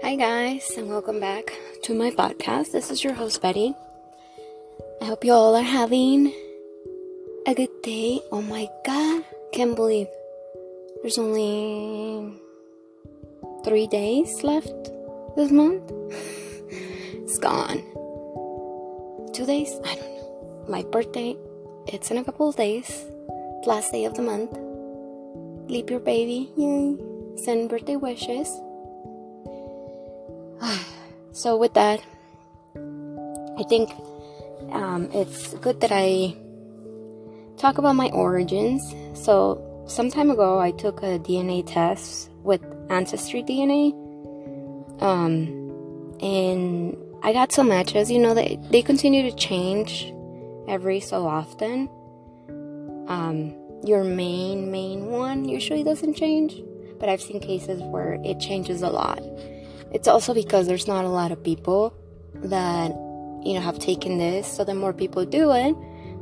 Hi guys, and welcome back to my podcast. This is your host Betty. I hope you all are having a good day. Oh my god, can't believe there's only 3 days left this month. It's gone. 2 days? I don't know. My birthday, it's in a couple of days. Last day of the month. Leap year baby. Yay. Send birthday wishes. So with that, I think it's good that I talk about my origins. So some time ago, I took a DNA test with ancestry DNA, and I got some matches. You know, they continue to change every so often. Your main one usually doesn't change, but I've seen cases where it changes a lot. It's also because there's not a lot of people that, have taken this. So the more people do it,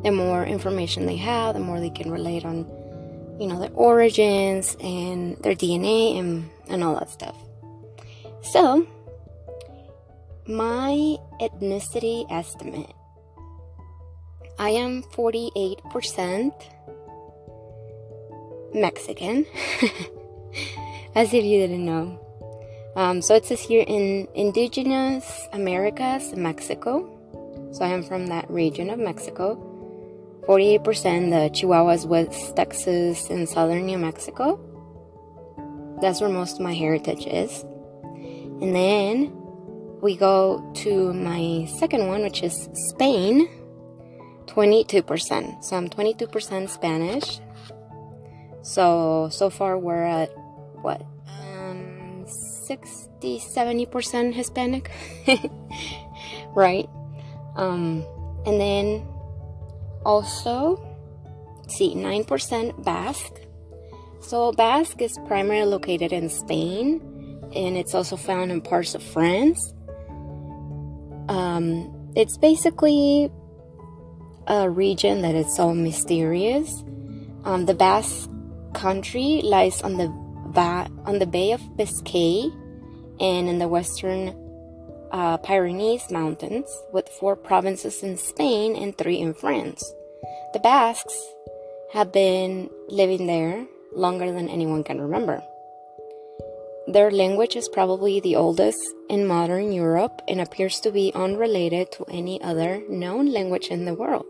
the more information they have, the more they can relate on, their origins and their DNA and all that stuff. So, my ethnicity estimate. I am 48% Mexican. As if you didn't know. So it says here in Indigenous Americas, Mexico. So I am from that region of Mexico. 48% the Chihuahuas, West Texas, and Southern New Mexico. That's where most of my heritage is. And then we go to my second one, which is Spain. 22%. So I'm 22% Spanish. So far we're at what? 60-70% Hispanic. Right? And then also, 9% Basque. So Basque is primarily located in Spain, and it's also found in parts of France. It's basically a region that is so mysterious. The Basque country lies on the Bay of Biscay and in the western Pyrenees Mountains, with 4 provinces in Spain and 3 in France. The Basques have been living there longer than anyone can remember. Their language is probably the oldest in modern Europe and appears to be unrelated to any other known language in the world.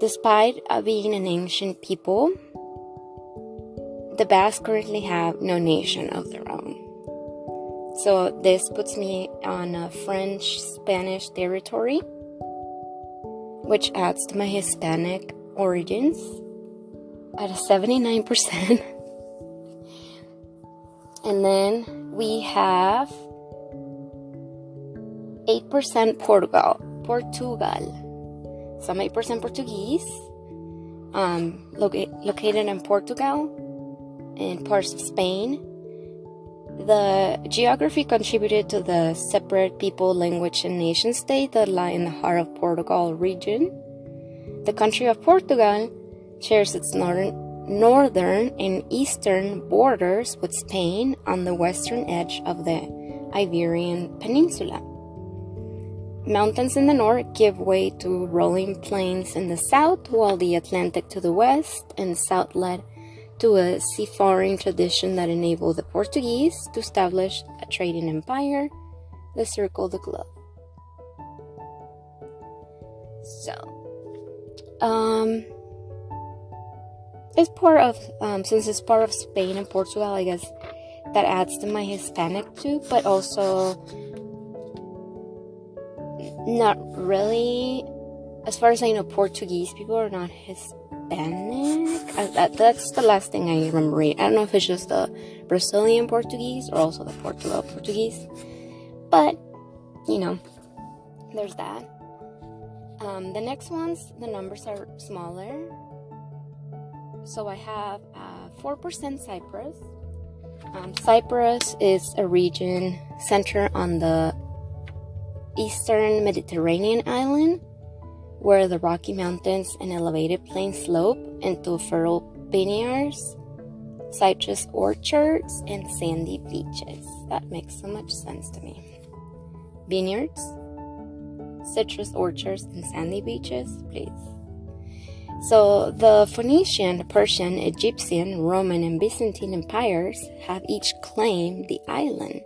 Despite being an ancient people, the Basques currently have no nation of their own. So this puts me on a French-Spanish territory, which adds to my Hispanic origins at a 79%. And then we have 8% Portugal. So I'm 8% Portuguese, located in Portugal and parts of Spain. The geography contributed to the separate people, language, and nation state that lie in the heart of Portugal region. The country of Portugal shares its northern and eastern borders with Spain on the western edge of the Iberian Peninsula. Mountains in the north give way to rolling plains in the south, while the Atlantic to the west and south led to a seafaring tradition that enabled the Portuguese to establish a trading empire that circled the globe. So, it's part of, since it's part of Spain and Portugal, I guess that adds to my Hispanic too, but also not really. As far as I know, Portuguese people are not Hispanic. That's the last thing I remember reading. I don't know if it's just the Brazilian Portuguese or also the Portugal Portuguese. But, there's that. The next ones, the numbers are smaller. So I have 4% Cyprus. Cyprus is a region centered on the eastern Mediterranean island, where the Rocky Mountains and elevated plains slope into fertile vineyards citrus orchards, and sandy beaches. That makes so much sense to me. Vineyards, citrus orchards, and sandy beaches, please. So the Phoenician, Persian, Egyptian, Roman, and Byzantine empires have each claimed the island.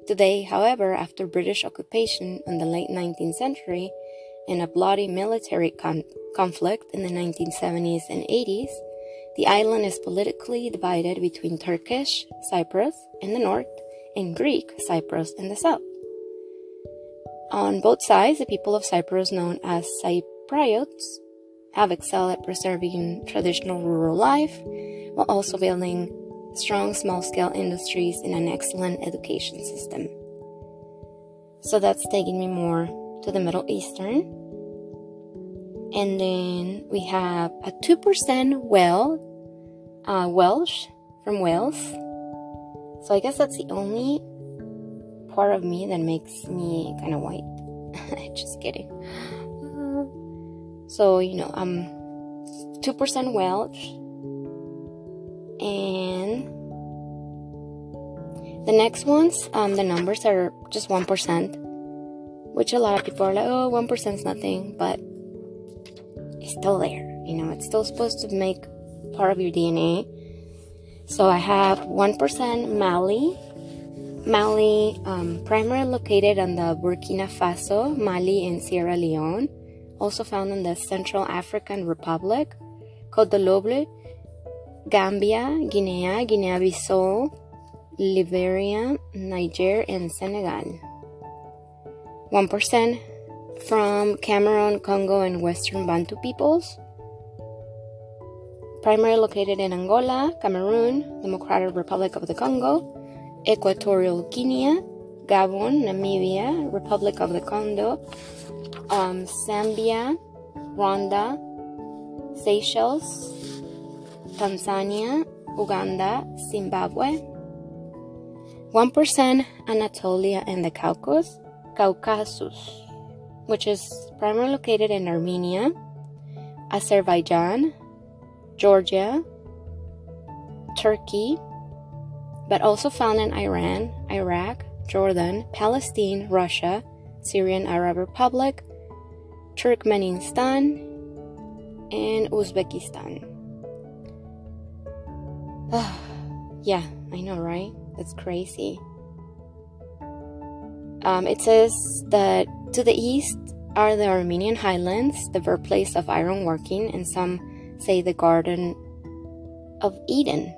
Today, however, after British occupation in the late 19th century and a bloody military conflict in the 1970s and 80s, the island is politically divided between Turkish Cyprus in the north and Greek Cyprus in the south. On both sides, the people of Cyprus, known as Cypriots, have excelled at preserving traditional rural life while also building strong small-scale industries and an excellent education system. So that's taking me more to the Middle Eastern. And then we have a 2% Welsh from Wales. So I guess that's the only part of me that makes me kind of white. Just kidding. So, I'm 2% Welsh. And the next ones, the numbers are just 1%, which a lot of people are like, oh, 1% is nothing, but it's still there. It's still supposed to make part of your DNA. So I have 1% Mali. Mali, primarily located on the Burkina Faso, Mali, and Sierra Leone. Also found in the Central African Republic, Côte d'Ivoire, Gambia, Guinea, Guinea-Bissau, Liberia, Niger, and Senegal. 1% from Cameroon, Congo, and Western Bantu peoples. Primarily located in Angola, Cameroon, Democratic Republic of the Congo, Equatorial Guinea, Gabon, Namibia, Republic of the Congo, Zambia, Rwanda, Seychelles, Tanzania, Uganda, Zimbabwe. 1% Anatolia and the Caucasus, which is primarily located in Armenia, Azerbaijan, Georgia, Turkey, but also found in Iran, Iraq, Jordan, Palestine, Russia, Syrian Arab Republic, Turkmenistan, and Uzbekistan. Yeah, I know, right? That's crazy. It says that to the east are the Armenian highlands, the birthplace of iron working, and some say the Garden of Eden.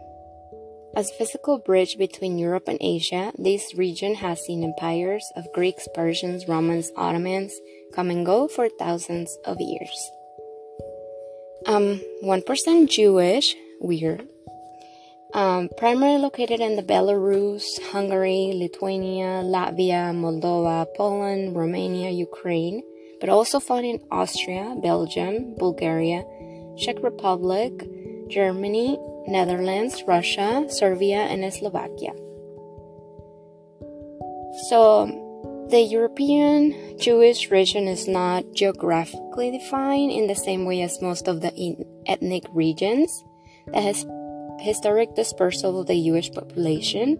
As a physical bridge between Europe and Asia, this region has seen empires of Greeks, Persians, Romans, Ottomans come and go for thousands of years. 1% Jewish, weird. Primarily located in the Belarus, Hungary, Lithuania, Latvia, Moldova, Poland, Romania, Ukraine, but also found in Austria, Belgium, Bulgaria, Czech Republic, Germany, Netherlands, Russia, Serbia, and Slovakia. So, the European Jewish region is not geographically defined in the same way as most of the ethnic regions that has historic dispersal of the Jewish population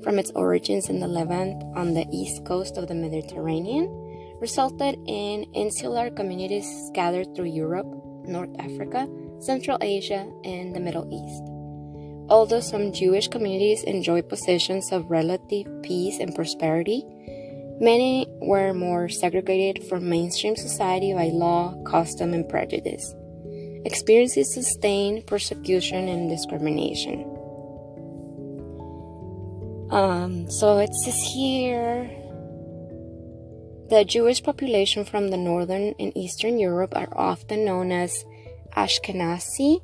from its origins in the Levant on the east coast of the Mediterranean resulted in insular communities scattered through Europe, North Africa, Central Asia, and the Middle East. Although some Jewish communities enjoy positions of relative peace and prosperity, many were more segregated from mainstream society by law, custom, and prejudice, experiencing sustained persecution and discrimination. So it says here, the Jewish population from the northern and eastern Europe are often known as Ashkenazi,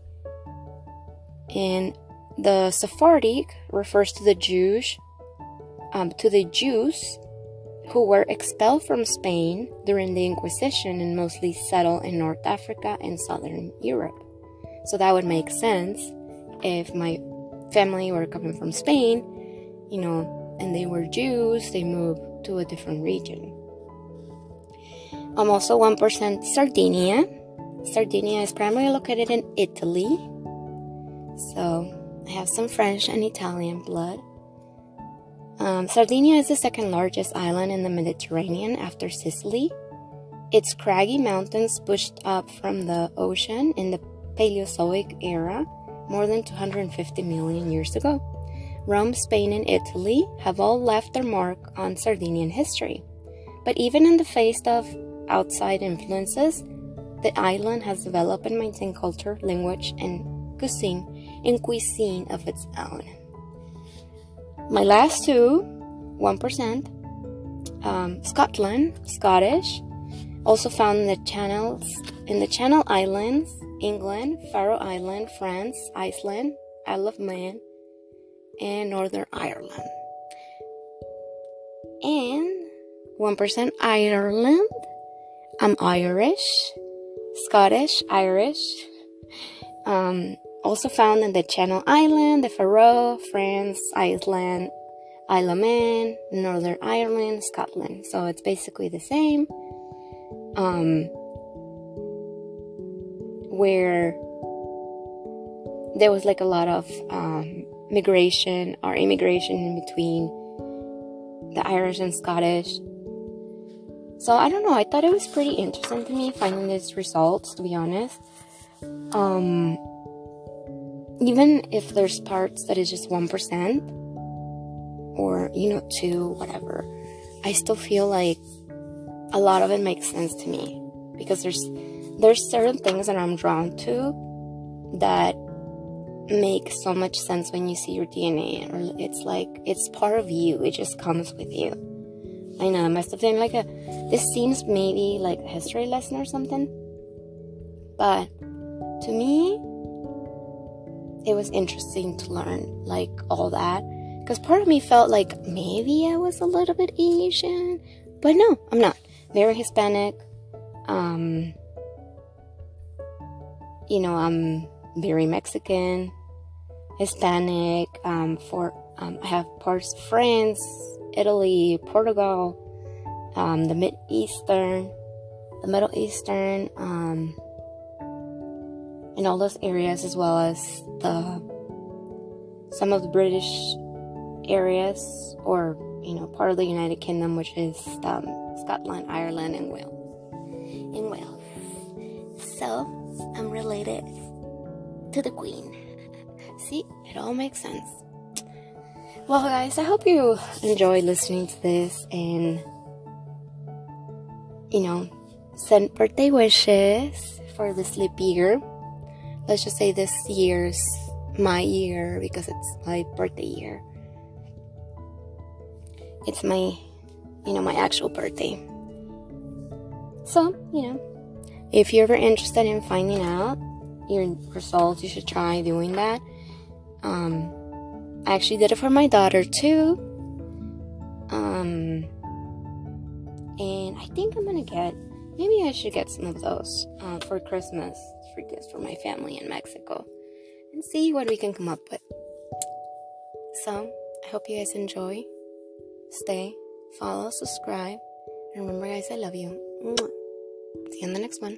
and the Sephardic refers to the Jews who were expelled from Spain during the Inquisition and mostly settled in North Africa and Southern Europe. So that would make sense if my family were coming from Spain, and they were Jews, they moved to a different region. Also 1% Sardinia. Sardinia is primarily located in Italy. So I have some French and Italian blood. Sardinia is the second largest island in the Mediterranean after Sicily. Its craggy mountains pushed up from the ocean in the Paleozoic era more than 250 million years ago. Rome, Spain, and Italy have all left their mark on Sardinian history. But even in the face of outside influences, the island has developed and maintained culture, language, and cuisine of its own. My last two, 1%, Scottish, also found in the Channel Islands, England, Faroe Island, France, Iceland, Isle of Man, and Northern Ireland. And 1% Ireland. I'm Irish, Scottish, Irish. Also found in the Channel Island, the Faroe, France, Iceland, Isle of Man, Northern Ireland, Scotland. So it's basically the same. Where there was like a lot of migration or immigration in between the Irish and Scottish. So I don't know, I thought it was pretty interesting to me finding these results, to be honest. Even if there's parts that is just 1% or 2, whatever, I still feel like a lot of it makes sense to me, because there's certain things that I'm drawn to that make so much sense when you see your DNA, or it's like it's part of you, it just comes with you. I know it must have been like this seems maybe like a history lesson or something, but to me it was interesting to learn like all that, because part of me felt like maybe I was a little bit Asian, but no, I'm not. Very Hispanic. I'm very Mexican, Hispanic. I have parts of France, Italy, Portugal, the Middle Eastern, and all those areas, as well as some of the British areas, or part of the United Kingdom, which is Scotland, Ireland, and Wales. So I'm related to the Queen. See, it all makes sense. Well, guys, I hope you enjoyed listening to this, and send birthday wishes for this leap year. Let's just say this year's my year, because it's my birthday year. It's my my actual birthday. So, if you're ever interested in finding out your results, you should try doing that. I actually did it for my daughter too. And I think maybe I should get some of those for Christmas, for gifts for my family in Mexico, and see what we can come up with. So, I hope you guys enjoy. Stay, follow, subscribe, and remember, guys, I love you. See you in the next one.